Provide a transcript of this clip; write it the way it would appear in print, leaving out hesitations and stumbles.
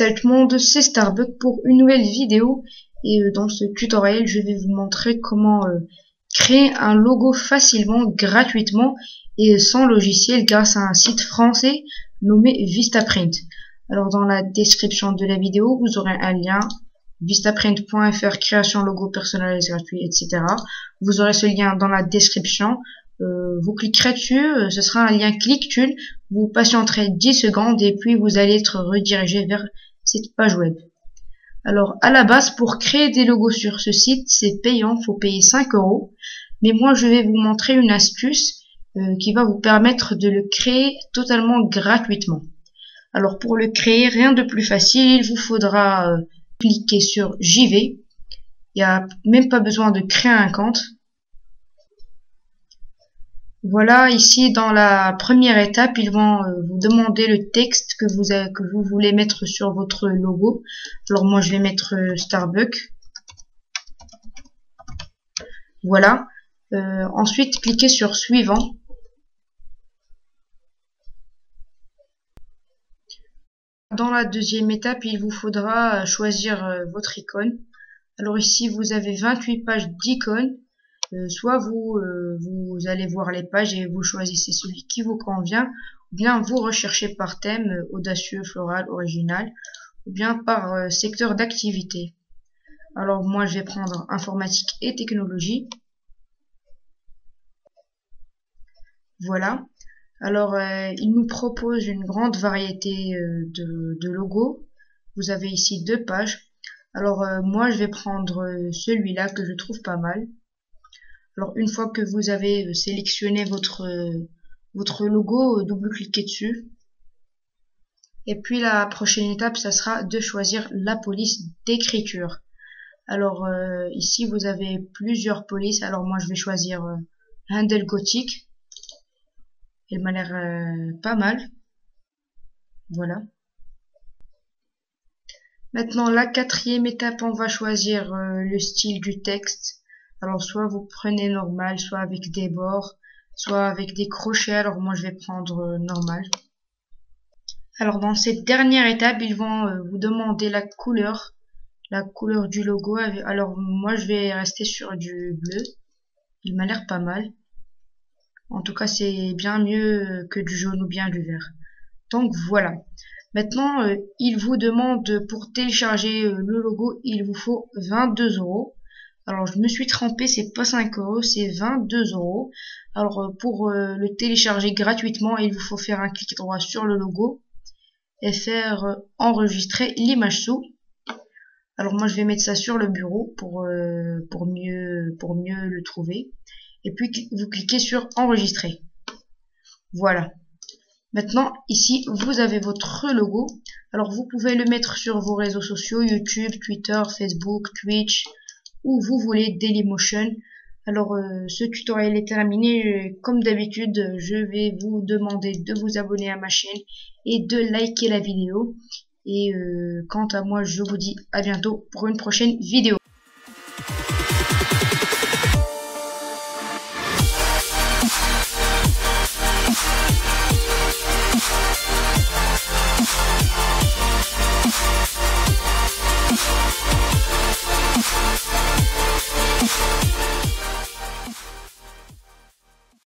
Salut tout le monde, c'est Starbuck pour une nouvelle vidéo et dans ce tutoriel je vais vous montrer comment créer un logo facilement, gratuitement et sans logiciel grâce à un site français nommé Vistaprint. Alors dans la description de la vidéo vous aurez un lien vistaprint.fr création logo personnalisé gratuit, etc. Vous aurez ce lien dans la description. Vous cliquerez dessus, ce sera un lien click-tune, vous patienterez 10 secondes et puis vous allez être redirigé vers cette page web. Alors à la base, pour créer des logos sur ce site, c'est payant, faut payer 5 €. Mais moi je vais vous montrer une astuce qui va vous permettre de le créer totalement gratuitement. Alors pour le créer, rien de plus facile, il vous faudra cliquer sur j'y vais. Il n'y a même pas besoin de créer un compte. Voilà, ici dans la première étape, ils vont vous demander le texte que vous voulez mettre sur votre logo. Alors moi je vais mettre Starbuck. Voilà. Ensuite cliquez sur suivant. Dans la deuxième étape, il vous faudra choisir votre icône. Alors ici vous avez 28 pages d'icônes. Soit vous allez voir les pages et vous choisissez celui qui vous convient, ou bien vous recherchez par thème audacieux, floral, original, ou bien par secteur d'activité. Alors moi je vais prendre informatique et technologie. Voilà. Alors il nous propose une grande variété de logos. Vous avez ici 2 pages. Alors moi je vais prendre celui-là que je trouve pas mal. Alors une fois que vous avez sélectionné votre logo, double-cliquez dessus. Et puis la prochaine étape, ça sera de choisir la police d'écriture. Alors ici vous avez plusieurs polices. Alors moi je vais choisir Handle Gothic. Elle m'a l'air pas mal. Voilà. Maintenant la quatrième étape, on va choisir le style du texte. Alors soit vous prenez normal, soit avec des bords, soit avec des crochets. Alors moi je vais prendre normal. Alors dans cette dernière étape, ils vont vous demander la couleur du logo. Alors moi je vais rester sur du bleu. Il m'a l'air pas mal. En tout cas c'est bien mieux que du jaune ou bien du vert. Donc voilà. Maintenant il vous demande pour télécharger le logo, il vous faut 22 €. Alors je me suis trompé, c'est pas 5 €, c'est 22 €. Alors pour le télécharger gratuitement, il vous faut faire un clic droit sur le logo et faire enregistrer l'image sous. Alors moi je vais mettre ça sur le bureau pour mieux le trouver. Et puis vous cliquez sur enregistrer. Voilà. Maintenant ici vous avez votre logo. Alors vous pouvez le mettre sur vos réseaux sociaux, YouTube, Twitter, Facebook, Twitch, où vous voulez, Dailymotion. Alors ce tutoriel est terminé. Comme d'habitude, je vais vous demander de vous abonner à ma chaîne et de liker la vidéo. Et quant à moi, je vous dis à bientôt pour une prochaine vidéo.